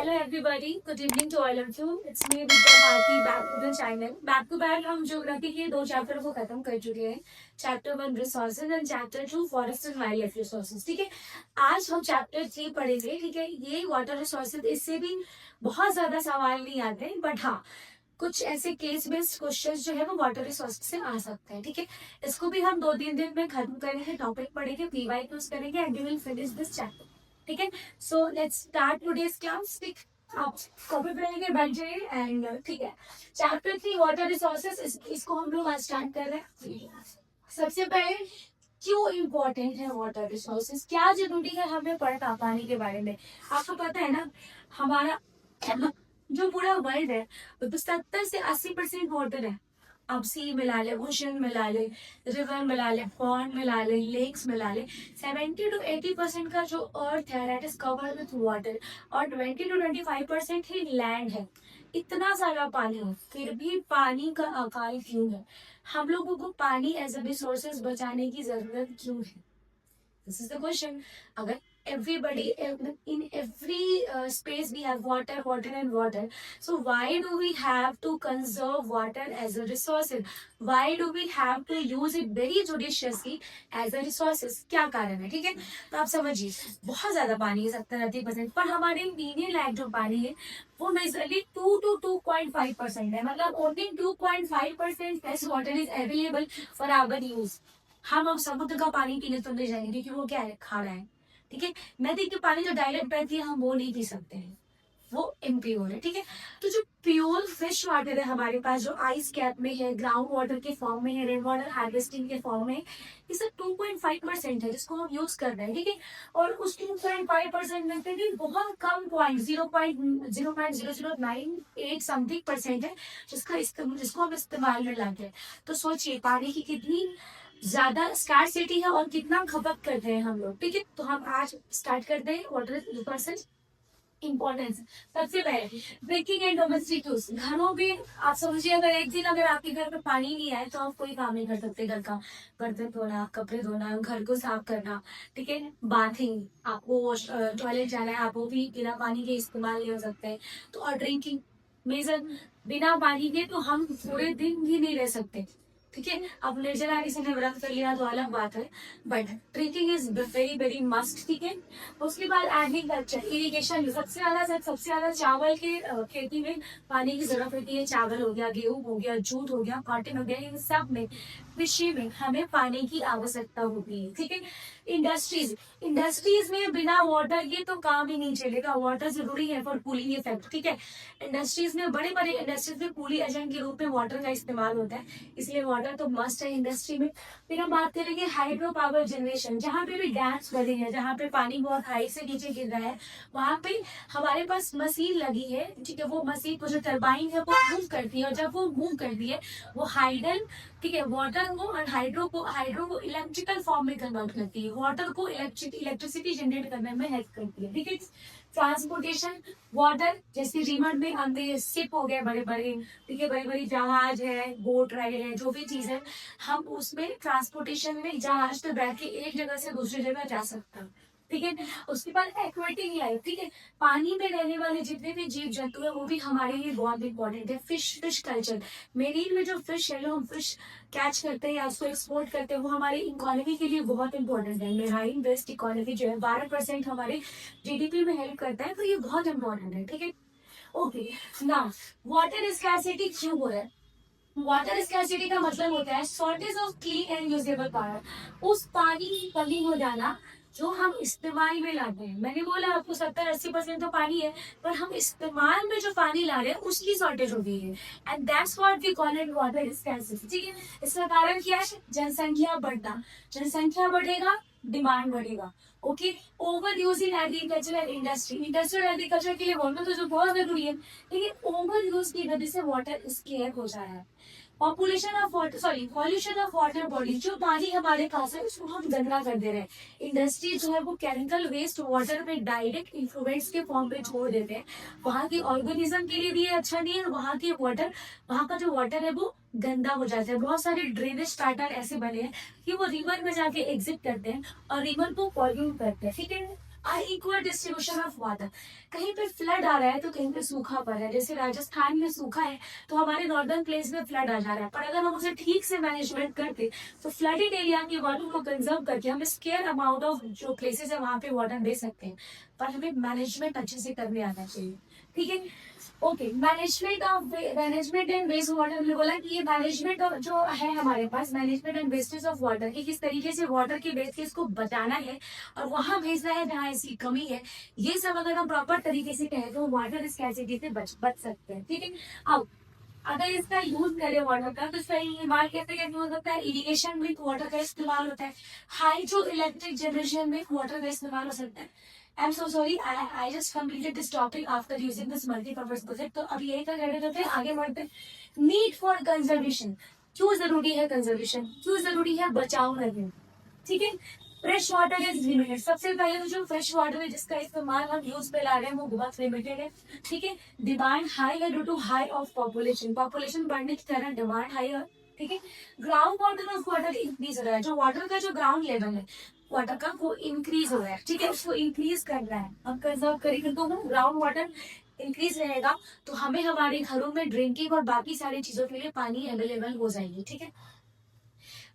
Hello everybody, good evening to all of you. It's me Vidya Bharti back to the channel. Back to back हम geography के दो chapter को खत्म कर चुके हैं. Chapter 1 resources and chapter 2 forest and wild life resources. ठीक है, आज हम चैप्टर 3 पढ़ेंगे. ठीक है, ये वाटर रिसोर्सेज, इससे भी बहुत ज्यादा सवाल नहीं आते, बट हाँ कुछ ऐसे केस बेस्ड क्वेश्चंस जो है वो वाटर रिसोर्स से आ सकते हैं. ठीक है, इसको भी हम 2-3 दिन में खत्म करेंगे. टॉपिक पढ़ेंगे, पीवाई यूज करेंगे and we will finish this chapter. ठीक है, so let's start today's class. आप कॉपी पे लेके बैठ जाइए एंड ठीक है, चैप्टर 3 वाटर रिसोर्सेस, इसको हम लोग आज स्टार्ट कर रहे हैं. सबसे पहले क्यों इम्पोर्टेंट है वाटर रिसोर्सेस, क्या जरूरी है हमें पढ़ना पानी के बारे में. आपको पता है ना, हमारा जो पूरा वर्ल्ड है वो तो 70 से 80% वाटर है. अब सी मिला ले, ओशन मिला ले, रिवर मिला ले, पॉन्ड मिला ले, लेक्स मिला ले, 70 to 80% का जो अर्थ है that is covered with water और 20 to 25% ही लैंड है. इतना सारा पानी है, फिर भी पानी का अकाल क्यों है? हम लोगों को पानी एज अ रिसोर्सेज बचाने की जरूरत क्यों है? This is the question. अगर everybody in every space we have water and water, so why do we have to conserve water as a resources? Why do we have to use it very judiciously as a resources? क्या कारण है? ठीक है, तो आप समझिए, बहुत ज्यादा पानी है, 70-80%, पर हमारे इंडियन लैंड जो पानी है वो मेजरली 2 to 2.5% है. मतलब only 2.5% fresh water is available for our use. हम अब समुद्र का पानी पीने तो नहीं जाएंगे क्योंकि वो क्या है, खारा है. ठीक है, नदी के पानी जो डायरेक्ट बहती है हम वो नहीं पी सकते हैं, वो इम्प्योर है. ठीक है, तो जो प्योर फ्रेश वाटर है हमारे पास, जो आइस कैप में है, ग्राउंड वाटर के फॉर्म में है, रेन वाटर हार्वेस्टिंग के फॉर्म में, ये सब 2.5% है जिसको हम यूज कर रहे हैं. ठीक है, और उस 2.5% में भी बहुत कम पॉइंट 0.0098 समथिंग परसेंट है जिसको हम इस्तेमाल में लाते हैं. तो सोचिए पानी की कितनी ज्यादा स्कार्सिटी है और कितना खपत कर रहे हैं हम लोग. ठीक है, तो हम आज स्टार्ट करते हैं वाटर रिसोर्सेज इम्पोर्टेंस. सबसे पहले ड्रिंकिंग एंड डोमेस्टिक यूज. घरों में आप समझिए, अगर एक दिन अगर आपके घर में पानी नहीं आए तो आप कोई काम नहीं कर सकते. घर का बर्तन धोना, कपड़े धोना, घर को साफ करना, ठीक है, बाथिंग, आपको टॉयलेट जाना है, आप वो भी बिना पानी के इस्तेमाल नहीं हो सकते. तो और ड्रिंकिंग मेजर, बिना पानी के तो हम पूरे दिन भी नहीं रह सकते. ठीक है, अब निर्जला किसी ने व्रत कर लिया तो अलग बात है, but drinking is very very must. ठीक है, उसके बाद एग्रीकल्चर, इरिगेशन. सबसे ज्यादा चावल के खेती में पानी की जरूरत होती है. चावल हो गया, गेहूं हो गया, जूट हो गया, कॉटन हो गया, इन सब में कृषि में हमें पानी की आवश्यकता होती है. ठीक है, इंडस्ट्रीज में बिना वाटर के तो काम ही नहीं चलेगा. वाटर जरूरी है फॉर कूलिंग इफेक्ट. ठीक है, इंडस्ट्रीज में, बड़े बड़े इंडस्ट्रीज में कूलिंग एजेंट के रूप में वाटर का इस्तेमाल होता है, इसलिए वाटर तो मस्ट है इंडस्ट्री में. फिर हम बात करेंगे हाइड्रो पावर जनरेशन. जहाँ पे भी डैम्स बने हैं, जहाँ पे पानी बहुत हाई से नीचे गिर रहा है, वहां पे हमारे पास मशीन लगी है. ठीक है, वो मशीन को जो टरबाइन है वो मूव करती है, और जब वो मूव करती है वो हाइडल, ठीक है, वाटर को और हाइड्रो को इलेक्ट्रिकल फॉर्म में कन्वर्ट करती है. वाटर को इलेक्ट्रिसिटी जनरेट करने में हेल्प करती है. ठीक है, ट्रांसपोर्टेशन वाटर, जैसे रिवर में हमने शिप हो गए बड़े बड़े, ठीक है, बड़ी बड़ी जहाज है, बोट राइड है, जो भी चीज है, हम उसमें ट्रांसपोर्टेशन में जहाज पे बैठ के एक जगह से दूसरी जगह जा सकते हैं. ठीक है, उसके बाद एक्वेटिक लाइफ. ठीक है, पानी में रहने वाले जितने भी जीव जंतु है वो भी हमारे लिए बहुत इंपॉर्टेंट है. फिश कल्चर, मेरीन में जो फिश है, जो हम फिश कैच करते हैं या उसको एक्सपोर्ट करते हैं, वो हमारी इकोनॉमी के लिए बहुत इंपॉर्टेंट है. मेराइन बेस्ड इकोनॉमी जो है 12% हमारे जीडीपी में हेल्प करता है, तो ये बहुत इंपॉर्टेंट है. ठीक है, ओके, नाउ वाटर स्कैर्सिटी क्यों हो रहा है? वाटर स्कैर्सिटी का मतलब होता है shortage of clean and usable power. उस पानी की कमी हो जाना जो हम इस्तेमाल में लाते हैं. मैंने बोला आपको 70-80% तो पानी है, पर हम इस्तेमाल में जो पानी ला रहे हैं उसकी शॉर्टेज हो गई है, and that's what we call it water scarcity. ठीक है, इसका कारण क्या है? जनसंख्या बढ़ना. जनसंख्या बढ़ेगा, डिमांड बढ़ेगा. Okay, over use in agriculture and industrial agriculture के लिए बोलना तो जो बहुत जरूरी है, लेकिन ओवर यूज की वजह से वाटर स्केयर हो जा रहा है. Population of water, sorry, pollution of water body. जो पानी हमारे पास है उसको हम गंदा कर दे रहे हैं. इंडस्ट्री जो है वो केमिकल वेस्ट वाटर में डायरेक्ट इन्फ्लुएंस के फॉर्म में छोड़ देते हैं. वहाँ के ऑर्गेनिज्म के लिए भी ये अच्छा नहीं है, वहाँ के वाटर, वहाँ का जो वाटर है वो गंदा हो जाता है. बहुत सारे ड्रेनेज स्टार्टर ऐसे बने हैं कि वो रिवर में जाके एग्जिट करते हैं और रिवर को पॉल्यूट करते हैं. ठीक है, अनइक्वल डिस्ट्रीब्यूशन ऑफ वाटर, कहीं पे फ्लड आ रहा है तो कहीं पे सूखा पड़ रहा है। जैसे राजस्थान में सूखा है तो हमारे नॉर्दर्न प्लेस में फ्लड आ जा रहा है, पर अगर हम उसे ठीक से मैनेजमेंट करते तो फ्लडेड एरिया के वाटर को कंजर्व करके हम स्केयर अमाउंट ऑफ जो प्लेसेस है वहां पे वाटर दे सकते हैं, पर हमें मैनेजमेंट अच्छे से करने आना चाहिए। ठीक है, okay. Management and waste water, हमने बोला कि ये मैनेजमेंट जो है हमारे पास, management and wastage of water, कि किस तरीके से वाटर के वेस्टेज को बचाना है और वहां भेजना है जहाँ इसकी कमी है। ये सब अगर हम प्रॉपर तरीके से कहें तो वाटर स्कैर्सिटी से बच सकते हैं। ठीक है, अब अगर इसका यूज करें वाटर का तो इसका इस्तेमाल कैसे कैसे हो सकता है? इरिगेशन में वाटर का इस्तेमाल होता है, हाइड्रो इलेक्ट्रिक जनरेशन में वाटर का इस्तेमाल हो सकता है। I am so sorry, I just completed this topic after using this multipurpose project. तो अब यही का क्रेडिट होते हैं, आगे बढ़ते हैं। नीड फॉर कंजर्वेशन, क्यों जरूरी है कंजर्वेशन, क्यों जरूरी है बचाव करना? ठीक है, फ्रेश वाटर इज लिमिटेड। सबसे पहले तो जो फ्रेश वाटर है जिसका इस्तेमाल हम यूज पे ला रहे हैं वो बहुत लिमिटेड है। ठीक है, डिमांड हाई है due to high of population, population बढ़ने की तरह डिमांड हाई है। ठीक है, ground water of water increase हो रहा है, जो वाटर का जो ग्राउंड लेवल है वाटर का वो इंक्रीज हो रहा है। ठीक है, उसको इंक्रीज कर रहा है। हम कंजर्व करेंगे तो ग्राउंड वाटर इंक्रीज रहेगा तो हमें हमारे घरों में ड्रिंकिंग और बाकी सारी चीजों के लिए पानी अवेलेबल हो जाएगी। ठीक है,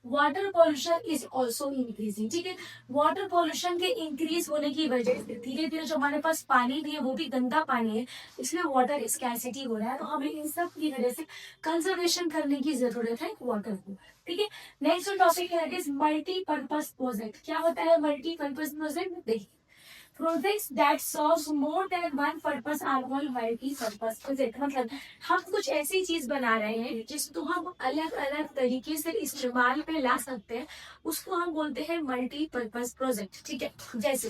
water pollution is also increasing. ठीक है, वाटर पॉल्यूशन के इंक्रीज होने की वजह से धीरे धीरे जो हमारे पास पानी भी है वो भी गंदा पानी है, इसलिए वाटर स्कैर्सिटी हो रहा है। तो हमें इन सब की वजह से कंजर्वेशन करने की जरूरत है वाटर को। ठीक है, नेक्स्ट टॉपिक है इज मल्टीपर्पज प्रोजेक्ट। क्या होता है मल्टीपर्पज प्रोजेक्ट? देखिए, projects that serves more than one purpose are called multipurpose project. मतलब हम कुछ ऐसी चीज बना रहे हैं जिसको हम अलग अलग तरीके से इस्तेमाल में ला सकते हैं, उसको हम बोलते हैं मल्टीपर्पज प्रोजेक्ट। ठीक है, जैसे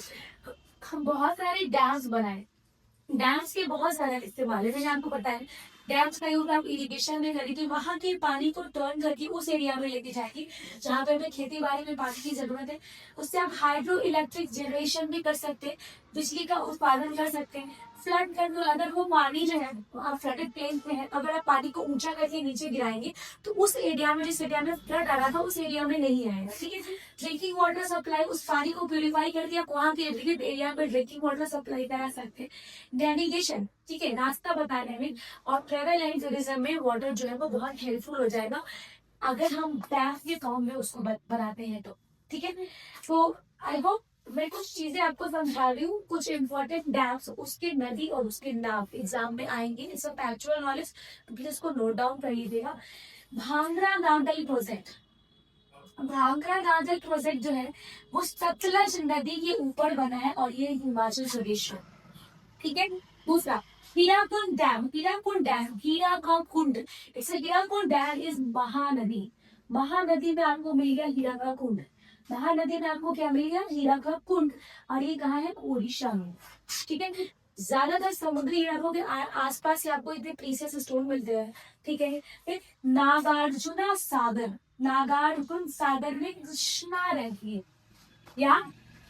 हम बहुत सारे डैम्स बनाए, डैम्स के बहुत सारे इस्तेमाल है, जैसे आपको पता है डैम्स का यूज आप इरिगेशन में करेंगे, वहां के पानी को टर्न करके उस एरिया में लेके जाएगी जहाँ पे हमें खेती बाड़ी में पानी की जरूरत है। उससे आप हाइड्रो इलेक्ट्रिक जनरेशन भी कर सकते हैं, बिजली का उत्पादन कर सकते हैं। फ्लड कंट्रोल, अगर वो पानी जो है आप फ्लडेड प्लेन में है, अगर आप पानी को ऊंचा करके नीचे गिराएंगे तो उस एरिया में, जिस एरिया में फ्लड आ रहा था उस एरिया में नहीं आएगा। ठीक है, ड्रिंकिंग वाटर सप्लाई, उस पानी को प्यूरिफाई करके आप वहाँ के इर्द एरिया में ड्रिंकिंग वाटर सप्लाई करा सकते हैं। नेविगेशन, ठीक है, रास्ता बताने में और ट्रेवल एंड टूरिज्म में वाटर जो है वो बहुत हेल्पफुल हो जाएगा अगर हम डैम के फॉर्म में उसको बनाते हैं तो। ठीक है, तो आई होप मैं कुछ चीजें आपको समझा रही हूँ, कुछ इंपॉर्टेंट डैम्स, उसके नदी और उसके नाम एग्जाम में आएंगे। It's a factual knowledge, please इसको नोट डाउन कर लीजिएगा। भांगड़ा दांडल प्रोजेक्ट, भांगड़ा दांडल प्रोजेक्ट जो है वो सतलज नदी के ऊपर बना है और ये हिमाचल प्रदेश में। ठीक है, दूसरा हीराकुंड डैम, हीराकुंड डैम, हीरा का कुंड, it's Hirakud dam is Mahanadi. Mahanadi में आपको मिल गया हीरा का कुंड, महानदी में आपको क्या मिल गया? हीरा का कुंड। और ये कहाँ है? उड़ीसा में। ठीक है, ज्यादातर समुद्री इलाकों के आसपास ही आपको इतने प्रीसियस स्टोन मिलते हैं। ठीक है, फिर नागार्जुना सागर, नागार्जुन सागर में कृष्णा रहती है, या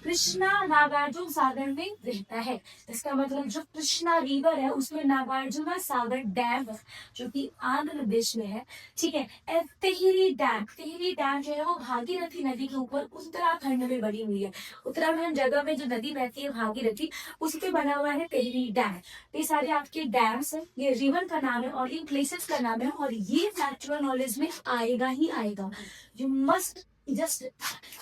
कृष्णा नागार्जुन सागर में रहता है। इसका मतलब जो कृष्णा रिवर है उसमें नागार्जुना सागर डैम है जो कि आंध्र प्रदेश में है। ठीक है, टेहरी डैम, टेहरी डैम जो है वो भागीरथी नदी के ऊपर उत्तराखंड में बनी हुई है। उत्तराखंड जगह में जो नदी बहती है भागीरथी, उस पे बना हुआ है टेहरी डैम। ये सारे आपके डैम्स है, ये रिवर का नाम है और इन प्लेसेस का नाम है, और ये फैक्चुअल नॉलेज में आएगा ही आएगा। You must just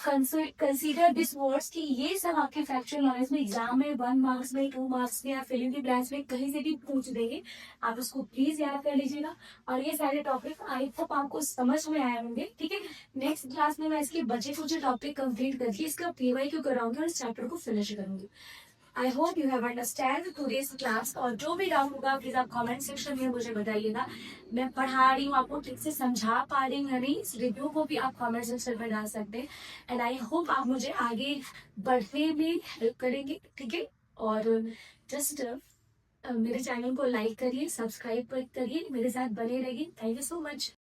consider this words कि ये सब आपके फैक्चुअल नॉलेज में एग्जाम में 1 मार्क्स में, 2 मार्क्स में या फिलिंग की ब्रांच में कहीं से भी पूछ देंगे। आप उसको प्लीज याद कर लीजिएगा और ये सारे टॉपिक आई होप आपको समझ में आए होंगे। ठीक है, नेक्स्ट क्लास में मैं इसके बचे कुछ टॉपिक कंप्लीट करके इसका PYQ कराऊंगी और इस चैप्टर को फिनिश करूंगी। I hope you have understand today's class, और जो भी डाउट होगा प्लीज आप कमेंट सेक्शन में मुझे बताइएगा। मैं पढ़ा रही हूँ आपको ठीक से समझा पा रही हूँ या नहीं, इस रिव्यू को भी आप कमेंट सेक्शन में डाल सकते हैं। एंड आई होप आप मुझे आगे बढ़ने में हेल्प करेंगे। ठीक है, और जस्ट मेरे चैनल को लाइक करिए, सब्सक्राइब करिए, मेरे साथ बने रहिए। Thank you so much.